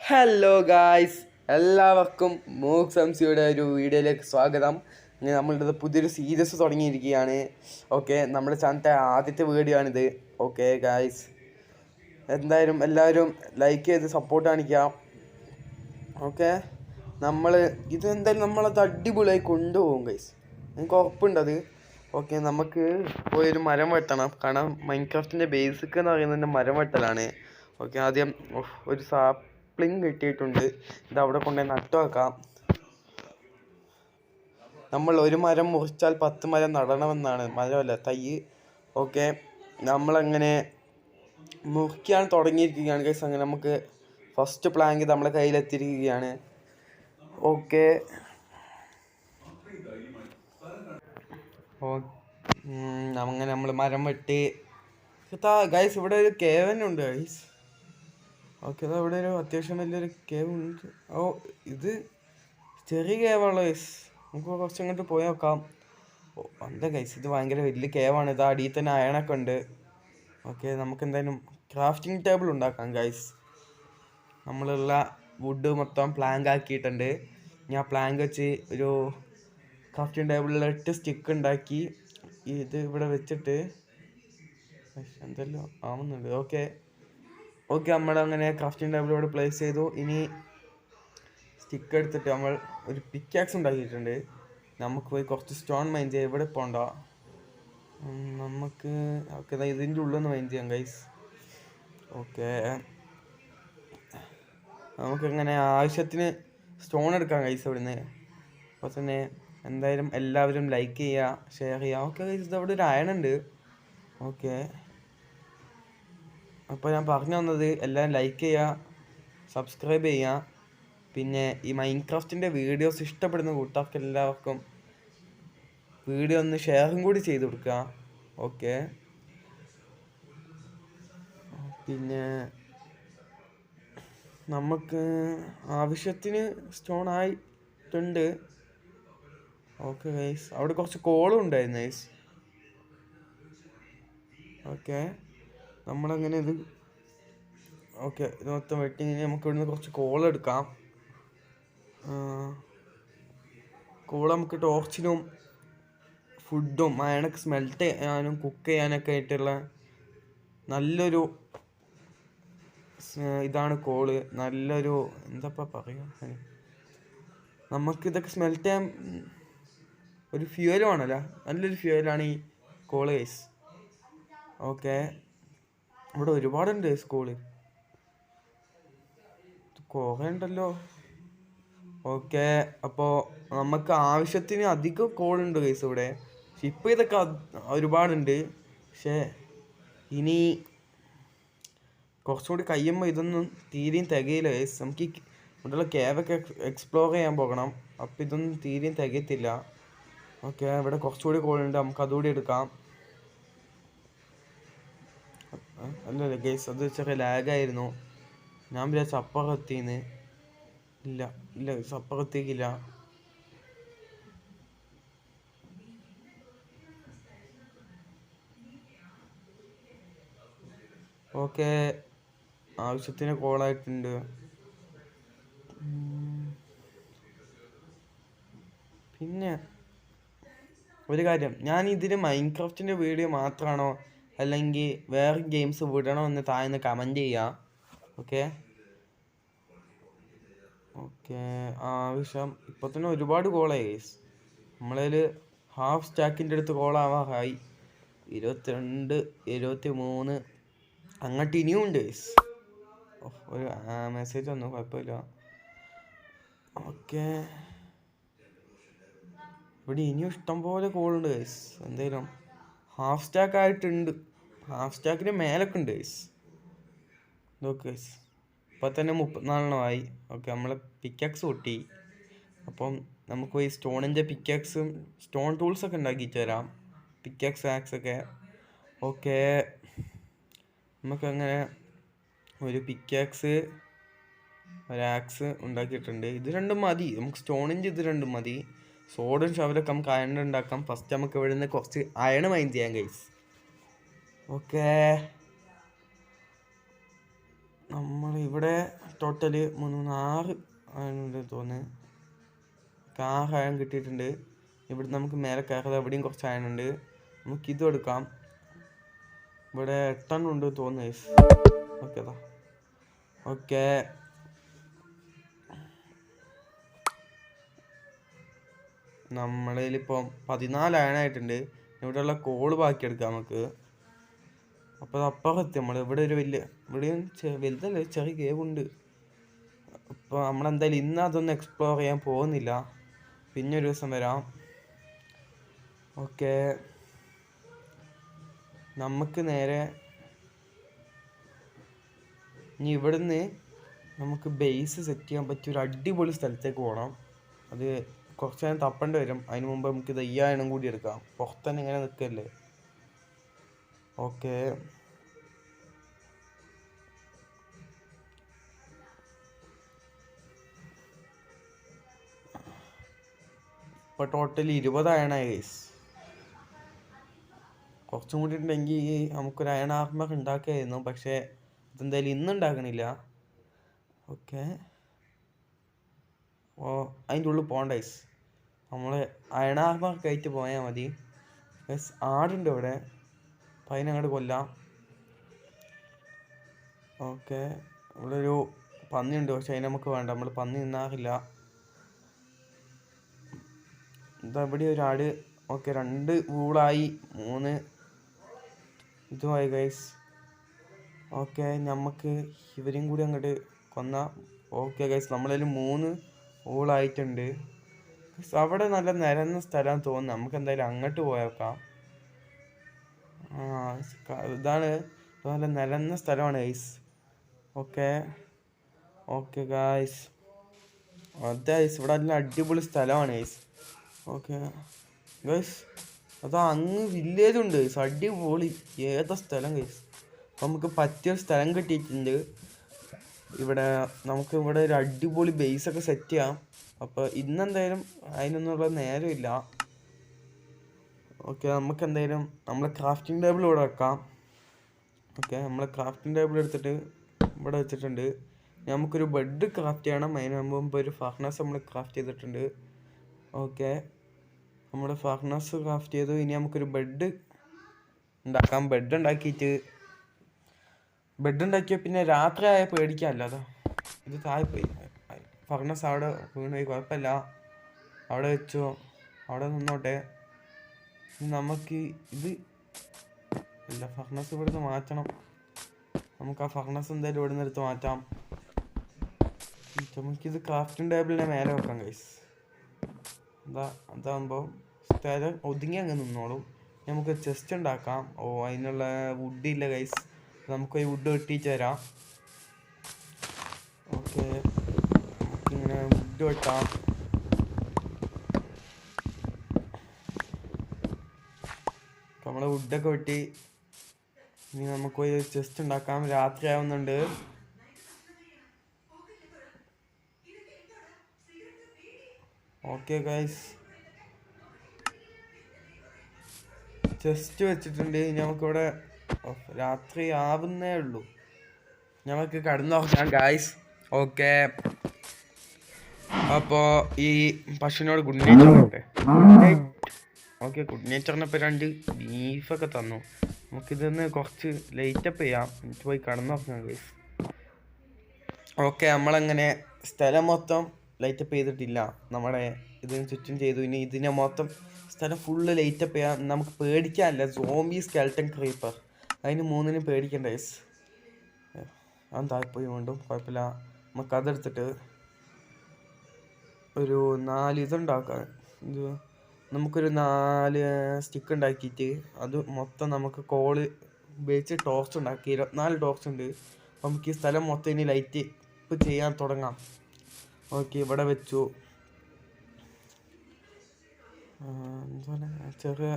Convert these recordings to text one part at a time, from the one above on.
Hello guys, എല്ലാവർക്കും മൂക്ക് സംസിയുടെ ഒരു വീഡിയോയിലേക്ക് സ്വാഗതം. നമ്മളുടെ പുതിയൊരു സീരീസ് തുടങ്ങിയിരിക്കുകയാണ്. ഓക്കെ, നമ്മുടെ ചാനലിൻ്റെ ആദ്യത്തെ വീഡിയോ ആണിത്. ഓക്കെ ഗായ്സ്, എന്തായാലും എല്ലാവരും ലൈക്ക് ചെയ്ത് സപ്പോർട്ട് കാണിക്കാം. ഓക്കെ, ഇതെന്തായാലും നമ്മളത് അടിപൊളിയായി കൊണ്ടുപോകും ഗൈസ്, എനിക്ക് ഉറപ്പുണ്ടത്. ഓക്കെ, നമുക്ക് പോയൊരു മരം വെട്ടണം. കാരണം മൈൻക്രാഫ്റ്റിൻ്റെ ബേസിക് എന്ന് പറയുന്നത് മരം വെട്ടലാണ്. ഓക്കെ, ആദ്യം ഒരു സാപ്ലിങ് കിട്ടിയിട്ടുണ്ട്. ഇത് അവിടെ കൊണ്ടുപോയി നട്ടു വെക്കാം. നമ്മൾ ഒരു മരം മുറിച്ചാൽ 10 മരം നടണമെന്നാണ്, മരമല്ല തൈ. ഓക്കെ, നമ്മളങ്ങനെ മുറിക്കാൻ തുടങ്ങിയിരിക്കുകയാണ് ഗൈസ്. അങ്ങനെ നമുക്ക് ഫസ്റ്റ് പ്ലാങ്ക് നമ്മളെ കയ്യിലെത്തിയിരിക്കുകയാണ്. ഓക്കെ, അങ്ങനെ നമ്മൾ മരം വെട്ടി ഗൈസ്. ഇവിടെ ഒരു കേവ് തന്നെ ഉണ്ട് ഗൈസ്. ഓക്കെ, അവിടെ ഒരു അത്യാവശ്യം വലിയൊരു കേവ് ഉണ്ട്. ഇത് ചെറിയ കേവാണല്ലോ ഗൈസ്, നമുക്ക് കുറച്ച് അങ്ങോട്ട് പോയി നോക്കാം. എന്താ ഗൈസ്, ഇത് ഭയങ്കര വലിയ കേവാണ്. ഇത് അടിയിൽ തന്നെ അയണൊക്കെ ഉണ്ട്. ഓക്കെ, നമുക്ക് എന്തായാലും ക്രാഫ്റ്റിംഗ് ടേബിൾ ഉണ്ടാക്കാം ഗൈസ്. നമ്മളുള്ള വുഡ് മൊത്തം പ്ലാങ്ക് ആക്കിയിട്ടുണ്ട്. ഞാൻ പ്ലാങ്ക് വെച്ച് ഒരു ക്രാഫ്റ്റിംഗ് ടേബിളിൽ 8 സ്റ്റിക്ക് ഉണ്ടാക്കി ഇത് ഇവിടെ വെച്ചിട്ട് എന്തെല്ലാം ആവുന്നുണ്ട്. ഓക്കെ, നമ്മളങ്ങനെ ക്രാഫ്റ്റിംഗ് ടേബിൾ ഇവിടെ പ്ലേസ് ചെയ്തു. ഇനി സ്റ്റിക്ക് എടുത്തിട്ട് നമ്മൾ ഒരു പിക്കാക്സ് ഉണ്ടാക്കിയിട്ടുണ്ട്. നമുക്ക് പോയി കുറച്ച് സ്റ്റോൺ മൈൻ ചെയ്യാം. ഇവിടെ പോണ്ട, നമുക്ക് ഓക്കെ ഇതിൻ്റെ ഉള്ളിൽ നിന്ന് മൈൻ ചെയ്യാം ഗൈസ്. ഓക്കെ, നമുക്കങ്ങനെ ആവശ്യത്തിന് സ്റ്റോൺ എടുക്കാം ഗൈസ് ഇവിടുന്ന്. അപ്പോൾ തന്നെ എന്തായാലും എല്ലാവരും ലൈക്ക് ചെയ്യുക, ഷെയർ ചെയ്യുക. ഓക്കെ ഗൈസ്, ഇതവിടെ ഒരു അയണുണ്ട്. ഓക്കെ, അപ്പോൾ ഞാൻ പറഞ്ഞു തന്നത് എല്ലാവരും ലൈക്ക് ചെയ്യുക, സബ്സ്ക്രൈബ് ചെയ്യുക. പിന്നെ ഈ മൈൻക്രാഫ്റ്റിൻ്റെ വീഡിയോസ് ഇഷ്ടപ്പെടുന്ന കൂട്ടുകാർക്ക് എല്ലാവർക്കും വീഡിയോ ഒന്ന് ഷെയറും കൂടി ചെയ്ത് കൊടുക്കുക. ഓക്കെ, പിന്നെ നമുക്ക് ആവശ്യത്തിന് സ്റ്റോൺ ആയിട്ടുണ്ട്. ഓക്കെ ഗൈസ്, അവിടെ കുറച്ച് കോളും ഉണ്ടായിരുന്നു ഗൈസ്. ഓക്കെ, നമ്മളങ്ങനെ ഇത് ഓക്കെ ഇത് മൊത്തം വെട്ടി നമുക്ക് ഇവിടുന്ന് കുറച്ച് കോളെടുക്കാം. കോള് നമുക്ക് ടോർച്ചിനും ഫുഡും അയണൊക്കെ സ്മെൽറ്റ് ചെയ്യാനും കുക്ക് ചെയ്യാനൊക്കെ ആയിട്ടുള്ള നല്ലൊരു ഇതാണ് കോള്. നല്ലൊരു എന്താ പറയുക, നമുക്കിതൊക്കെ സ്മെൽറ്റ് ചെയ്യാൻ ഒരു ഫ്യൂവലും ആണല്ലോ, നല്ലൊരു ഫ്യൂവലാണ് ഈ കോള് ഗൈസ്. ഓക്കെ, ഇവിടെ ഒരുപാടുണ്ട് സ്കൂള്, കുറേ ഉണ്ടല്ലോ. ഓക്കെ, അപ്പോൾ നമുക്ക് ആവശ്യത്തിന് അധികം കോളുണ്ട് ഗൈസ് ഇവിടെ. പക്ഷെ ഇപ്പോൾ ഇതൊക്കെ ഒരുപാടുണ്ട്. പക്ഷേ ഇനി കുറച്ചുകൂടി കഴിയുമ്പോൾ ഇതൊന്നും തീരെയും തികയില്ല ഗൈസ്. നമുക്ക് ഇവിടെയുള്ള കേവൊക്കെ എക്സ്പ്ലോർ ചെയ്യാൻ പോകണം. അപ്പോൾ ഇതൊന്നും തീരെയും തികയത്തില്ല. ഓക്കെ, ഇവിടെ കുറച്ചുകൂടി കോളുണ്ട്, നമുക്ക് അതുകൂടി എടുക്കാം. അല്ലല്ലേ ഗൈസ്, അത് ചെറിയ ലാഗായിരുന്നു. ഞാൻ വിചാരിച്ച അപ്പുറത്തെത്തിന്ന്. ഇല്ല ഗൈസ്, അപ്പുറത്തേക്കില്ല. ഓക്കെ, ആവശ്യത്തിന് കോളായിട്ടുണ്ട്. പിന്നെ ഒരു കാര്യം, ഞാൻ ഇതിന് മൈൻക്രാഫ്റ്റിൻ്റെ വീഡിയോ മാത്രമാണോ അല്ലെങ്കിൽ വേറെ ഗെയിംസ് വിടണോ എന്ന് താഴ്ന്ന് കമൻറ്റ് ചെയ്യുക. ഓക്കെ, ആവശ്യം ഇപ്പോൾ തന്നെ ഒരുപാട് കോളായി ഗൈസ്. നമ്മളതിൽ ഹാഫ് സ്റ്റാക്കിൻ്റെ അടുത്ത് കോളാവാറായി. 22, 73 അങ്ങോട്ട് ഇനിയും ഉണ്ട് ഗൈസ്. ഒരു മെസ്സേജ് വന്നു, കുഴപ്പമില്ല. ഓക്കെ, ഇവിടെ ഇനിയും ഇഷ്ടംപോലെ കോളുണ്ട് ഗൈസ്. എന്തായാലും ഹാഫ് സ്റ്റാക്ക് ആയിട്ടുണ്ട്, ഹാഫ് സ്റ്റാക്കിന് മേലൊക്കെ ഉണ്ട് ഗൈസ്. നോക്ക് ഗൈസ്, ഇപ്പോൾ തന്നെ 34 ഓക്കെ, നമ്മൾ പിക്കാക്സ് പൊട്ടി. അപ്പം നമുക്ക് ഈ സ്റ്റോണിൻ്റെ പിക്കാക്സും സ്റ്റോൺ ടൂൾസൊക്കെ ഉണ്ടാക്കിയിട്ട് വരാം, പിക്കാക്സ് ആക്സൊക്കെ. ഓക്കെ, നമുക്കങ്ങനെ ഒരു പിക്കാക്സ് ഒരാക്സ് ഉണ്ടാക്കിയിട്ടുണ്ട്. ഇത് രണ്ടും മതി നമുക്ക്, സ്റ്റോണിൻ്റെ ഇത് രണ്ടും മതി. സോഡും ഷവലൊക്കെ നമുക്ക് അയൺ ഉണ്ടാക്കാം. ഫസ്റ്റ് നമുക്ക് ഇവിടെ നിന്ന് കുറച്ച് അയൺ മൈൻ ചെയ്യാം ഗൈസ്. ഓക്കെ, നമ്മളിവിടെ ടോട്ടല് 6 ആയതുകൊണ്ട് തോന്നുന്നു 6 അയൺ കിട്ടിയിട്ടുണ്ട്. ഇവിടെ നമുക്ക് മേലെ കയറാതെ എവിടെയും കുറച്ച് അയണുണ്ട്. നമുക്കിതും എടുക്കാം. ഇവിടെ 8 ഉണ്ട് തോന്നുന്നു. ഓക്കേതാ ഓക്കെ. നമ്മളിലിപ്പം 14 അയണായിട്ടുണ്ട്. ഇവിടെയുള്ള കോള് ബാക്കി എടുക്കാം നമുക്ക്. അപ്പോൾ അപ്പുറത്ത് ഇവിടെ ഒരു ഇവിടെയും വലുതല്ലേ ചെറിയ കേവ് ഉണ്ട്. അപ്പോൾ നമ്മളെന്തായാലും ഇന്ന് അതൊന്നും എക്സ്പ്ലോർ ചെയ്യാൻ പോകുന്നില്ല, പിന്നെ ഒരു ദിവസം വരാം. ഓക്കെ, നമുക്ക് നേരെ ഇനി ഇവിടുന്ന് നമുക്ക് ബേസ് സെറ്റ് ചെയ്യാൻ പറ്റിയ ഒരു അടിപൊളി സ്ഥലത്തേക്ക് പോകണം. അത് കുറച്ച് നേരം തപ്പേണ്ടി വരും. അതിന് മുമ്പ് നമുക്ക് ഇത് എണ്ണം കൂടി എടുക്കാം. പുറത്തന്നെ ഇങ്ങനെ നിൽക്കല്ലേ. ഓക്കെ, ഇപ്പോൾ ടോട്ടൽ 20 അയണായി ഗൈസ്. കുറച്ചും കൂടി ഉണ്ടെങ്കിൽ നമുക്കൊരു അയൺ ആർമർ ഉണ്ടാക്കിയായിരുന്നു, പക്ഷേ ഇതെന്തായാലും ഇന്ന് ഉണ്ടാക്കണില്ല. ഓക്കെ, അതിൻ്റെ ഉള്ളിൽ പോകണ്ട ഗൈസ്. നമ്മൾ അയൺ ആർമർ ആയിട്ട് പോയാൽ മതി ഗൈസ്. ആടുണ്ട് ഇവിടെ, അപ്പം അതിനങ്ങോട്ട് കൊല്ലാം. ഓക്കെ, ഇവിടെ ഒരു പന്നിയുണ്ട്, പക്ഷെ അതിന് നമുക്ക് വേണ്ട. നമ്മൾ പന്നി നിന്നാറില്ല. ഇതാ ഇവിടെ ഒരു ആട്. ഓക്കെ, 2 വൂളായി, 3 ഇതുമായി ഗൈസ്. ഓക്കെ, നമുക്ക് ഇവരെയും കൂടി അങ്ങോട്ട് കൊന്നാം. ഓക്കെ ഗൈസ്, നമ്മളതിൽ 3 വൂളായിട്ടുണ്ട്. അവിടെ നല്ല നിരന്ന സ്ഥലം തോന്നുന്നു. നമുക്ക് എന്തായാലും അങ്ങോട്ട് പോയേക്കാം. ഇതാണ് നല്ല നിരന്ന സ്ഥലമാണ് ഗൈസ്. ഓക്കെ ഓക്കെ ഗൈസ്, അതെ ഗൈസ്, ഇവിടെ നല്ല അടിപൊളി സ്ഥലമാണ് ഗൈസ്. ഓക്കെ ഗൈസ്, അതാ അങ്ങ് വില്ലേജ് ഉണ്ട് ഗൈസ്, അടിപൊളി. ഏതാ സ്ഥലം ഗൈസ്? നമുക്ക് പറ്റിയൊരു സ്ഥലം കിട്ടിയിട്ടുണ്ട്. ഇവിടെ നമുക്ക് ഇവിടെ ഒരു അടിപൊളി ബേസൊക്കെ സെറ്റ് ചെയ്യാം. അപ്പോൾ ഇന്നെന്തായാലും അതിനൊന്നുള്ള നേരമില്ല. ഓക്കെ, നമുക്ക് എന്തായാലും നമ്മളെ ക്രാഫ്റ്റിംഗ് ടേബിൾ ഇവിടെ വെക്കാം. ഓക്കെ, നമ്മളെ ക്രാഫ്റ്റിംഗ് ടേബിൾ എടുത്തിട്ട് ഇവിടെ വെച്ചിട്ടുണ്ട്. നമുക്കൊരു ബെഡ് ക്രാഫ്റ്റ് ചെയ്യണം. അതിന് മുമ്പ് ഒരു ഫർണസ് നമ്മൾ ക്രാഫ്റ്റ് ചെയ്തിട്ടുണ്ട്. ഓക്കെ, നമ്മൾ ഫർണസ് ക്രാഫ്റ്റ് ചെയ്തു. ഇനി നമുക്കൊരു ബെഡ് ഉണ്ടാക്കാം. ബെഡ് ഉണ്ടാക്കിയാൽ പിന്നെ രാത്രി ആയാൽ പേടിക്കാമല്ലോ. അതാ ഇത് താഴെപ്പോയി. ഫർണസ് അവിടെ വീണുപോയി, കുഴപ്പമില്ല, അവിടെ വെച്ചോ, അവിടെ നിന്നോട്ടെ. നമുക്ക് ഇത് ഇല്ല, ഫർണസ് ഇവിടുന്ന് മാറ്റണം. നമുക്ക് ആ ഫർണസ് എന്തായാലും ഇവിടെ നിന്ന് എടുത്ത് മാറ്റാം. നമുക്കിത് ക്രാഫ്റ്റിംഗ് ടേബിളിനെ മേലെ വെക്കാം ഗൈസ്. അതാകുമ്പോൾ സ്ഥലം ഒതുങ്ങി അങ്ങ് നിന്നോളും. നമുക്ക് ചെസ്റ്റ് ഉണ്ടാക്കാം. അതിനുള്ള വുഡ് ഇല്ല ഗൈസ്, നമുക്ക് ഈ വുഡ് വെട്ടിയിട്ട് തരാം. ഓക്കെ, നമുക്കിങ്ങനെ വുഡ് വെട്ടാം. നമ്മളെ വുഡൊക്കെ വെട്ടി ഇനി നമുക്ക് ഒരു ചെസ്റ്റ് ഉണ്ടാക്കാം. രാത്രി ആവുന്നുണ്ട്. ഓക്കെ ഗൈസ്, ചെസ്റ്റ് വെച്ചിട്ടുണ്ട്. നമുക്കിവിടെ രാത്രി ആവുന്നേ ഉള്ളൂ. നമുക്ക് കിടന്നുറങ്ങാം ഗൈസ്. ഓക്കെ, അപ്പോൾ ഈ പശുവിനോട് ഗുഡ് നൈറ്റ് ആവട്ടെ. ഓക്കെ, ഗുഡ് നൈറ്റ് പറഞ്ഞപ്പോൾ 2 ബീഫൊക്കെ തന്നു. നമുക്കിതൊന്ന് കുറച്ച് ലൈറ്റപ്പ് ചെയ്യാം. എനിക്ക് പോയി കിടന്നുറങ്ങാം ഗൈസ്. ഓക്കെ, നമ്മളങ്ങനെ സ്ഥലം മൊത്തം ലൈറ്റപ്പ് ചെയ്തിട്ടില്ല. നമ്മുടെ ഇതിന് ചുറ്റും ചെയ്തു. ഇനി ഇതിനെ മൊത്തം സ്ഥലം ഫുള്ള് ലൈറ്റപ്പ് ചെയ്യാം. നമുക്ക് പേടിക്കാനില്ല. സോംബി, സ്കെൽട്ടൻ, ക്രീപ്പർ, അതിന് 3നും പേടിക്കണ്ട ഗൈസ്. അവൻ താഴെപ്പോയി വീണ്ടും, കുഴപ്പമില്ല. നമുക്കതെടുത്തിട്ട് ഒരു 4 ഇതുണ്ടാക്കാം. നമുക്കൊരു 4 സ്റ്റിക്ക് ഉണ്ടാക്കിയിട്ട് അത് മൊത്തം നമുക്ക് കോള് ഉപയോഗിച്ച് ടോർച്ച് ഉണ്ടാക്കി. 24 ടോർച്ച് ഉണ്ട്. അപ്പം നമുക്ക് ഈ സ്ഥലം മൊത്തം ഇനി ലൈറ്റ് ഇപ്പം ചെയ്യാൻ തുടങ്ങാം. ഓക്കെ, ഇവിടെ വെച്ചു. എന്താണ് ചെറിയ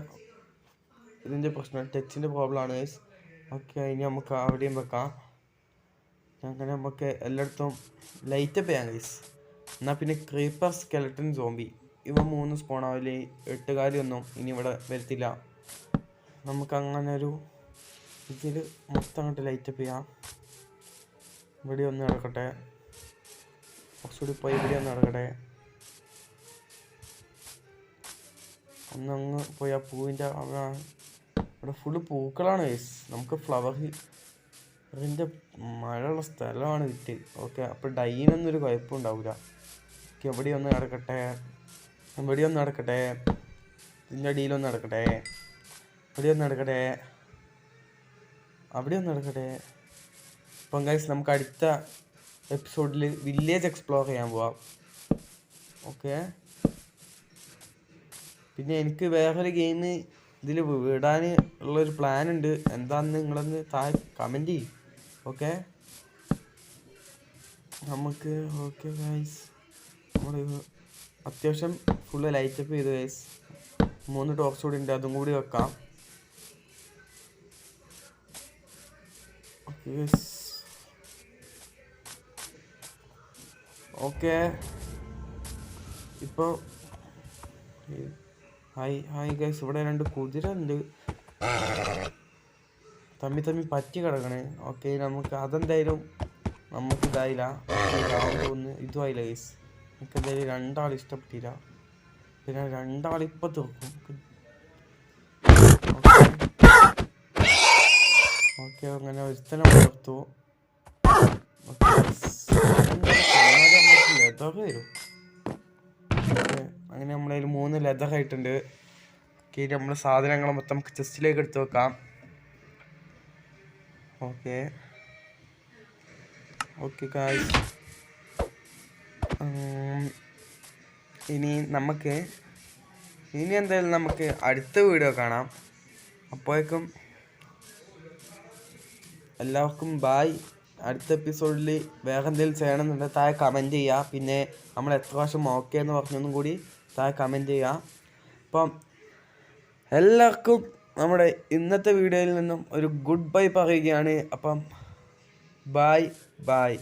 ഇതിൻ്റെ പ്രശ്നം, ടച്ചിൻ്റെ പ്രോബ്ലമാണ് ഗൈസ്. ഓക്കെ, ഇനി നമുക്ക് അവിടെയും വെക്കാം. അങ്ങനെ നമുക്ക് എല്ലായിടത്തും ലൈറ്റപ്പ് ചെയ്യാം ഗൈസ്. എന്നാൽ പിന്നെ ക്രീപ്പർ, സ്കെലട്ടൻ, സോംബി ഇവ 3 സ്പോണാവില്ലേ. 8 കാര്യമൊന്നും ഇനി ഇവിടെ വരത്തില്ല. നമുക്കങ്ങനെ ഒരു ഇതിൽ മൊത്തം അങ്ങോട്ട് ലൈറ്റപ്പ് ചെയ്യാം. ഇവിടെ ഒന്ന് നടക്കട്ടെ, കുറച്ചുകൂടി പോയി ഇവിടെ ഒന്ന് നടക്കട്ടെ. ഒന്നങ്ങ് പോയി ആ പൂവിൻ്റെ ഇവിടെ ഫുള്ള് പൂക്കളാണ് ഗൈസ്. നമുക്ക് ഫ്ലവറിൻ്റെ മഴയുള്ള സ്ഥലമാണ് വിറ്റ്. ഓക്കെ, അപ്പോൾ ഡൈനൊന്നൊരു കുഴപ്പമുണ്ടാവില്ല. ഓക്കെ, ഇവിടെ ഒന്ന് നടക്കട്ടെ, ഇവിടെ ഒന്ന് നടക്കട്ടെ, ഇതിൻ്റെ അടിയിലൊന്ന് നടക്കട്ടെ, ഇവിടെ ഒന്ന് നടക്കട്ടെ, അവിടെ ഒന്ന് നടക്കട്ടെ. അപ്പം ഗൈസ് നമുക്ക് അടുത്ത എപ്പിസോഡിൽ വില്ലേജ് എക്സ്പ്ലോർ ചെയ്യാൻ പോവാം. ഓക്കെ, പിന്നെ എനിക്ക് വേറൊരു ഗെയിം ഇതിൽ വിടാൻ ഉള്ളൊരു പ്ലാൻ ഉണ്ട്. എന്താണെന്ന് നിങ്ങളൊന്ന് താഴെ കമൻറ്റ് ചെയ്യും. ഓക്കെ, നമുക്ക് ഓക്കെ ഗൈസ്, നമ്മൾ അത്യാവശ്യം ഫുള്ള് ലൈറ്റപ്പ് ചെയ്തു ഗൈസ്. 3 ടോർച്ച് കൂടി ഉണ്ട്, അതും കൂടി വെക്കാം. ഓക്കെ, ഇപ്പോൾ ഹായ് ഗൈസ്, ഇവിടെ 2 കുതിര ഉണ്ട് തമ്മി പറ്റി കിടക്കണേ. ഓക്കെ, നമുക്ക് അതെന്തായാലും നമുക്ക് ഇതായില്ല, തോന്നുന്നു ഇതും ആയില്ല ഗൈസ്. നമുക്ക് എന്തായാലും 2 ആൾ ഇഷ്ടപ്പെട്ടില്ല, പിന്നെ 2 ആൾ ഇപ്പം തീർക്കും. ഓക്കെ, അങ്ങനെ ഒരുത്തനെ വളർത്തു. ലെതർ വരും. ഓക്കെ, അങ്ങനെ നമ്മളതിൽ 3 ലെതർ ആയിട്ടുണ്ട്. ഓക്കെ, നമ്മൾ സാധനങ്ങൾ മൊത്തം ചെസ്റ്റിലേക്ക് എടുത്ത് വെക്കാം. ഓക്കെ ഓക്കെ ഗായ്സ്, ഇനി എന്തായാലും നമുക്ക് അടുത്ത വീഡിയോ കാണാം. അപ്പോഴേക്കും എല്ലാവർക്കും ബായ്. അടുത്ത എപ്പിസോഡിൽ വേറെ എന്തെങ്കിലും ചെയ്യണമെന്നുണ്ടെങ്കിൽ താഴെ കമൻറ്റ് ചെയ്യുക. പിന്നെ നമ്മൾ എത്ര പ്രാവശ്യം ഓക്കെ എന്ന് പറഞ്ഞൊന്നും കൂടി താഴെ കമൻറ്റ് ചെയ്യുക. അപ്പം എല്ലാവർക്കും നമ്മുടെ ഇന്നത്തെ വീഡിയോയിൽ നിന്നും ഒരു ഗുഡ് ബൈ പറയുകയാണ്. അപ്പം ബായ്.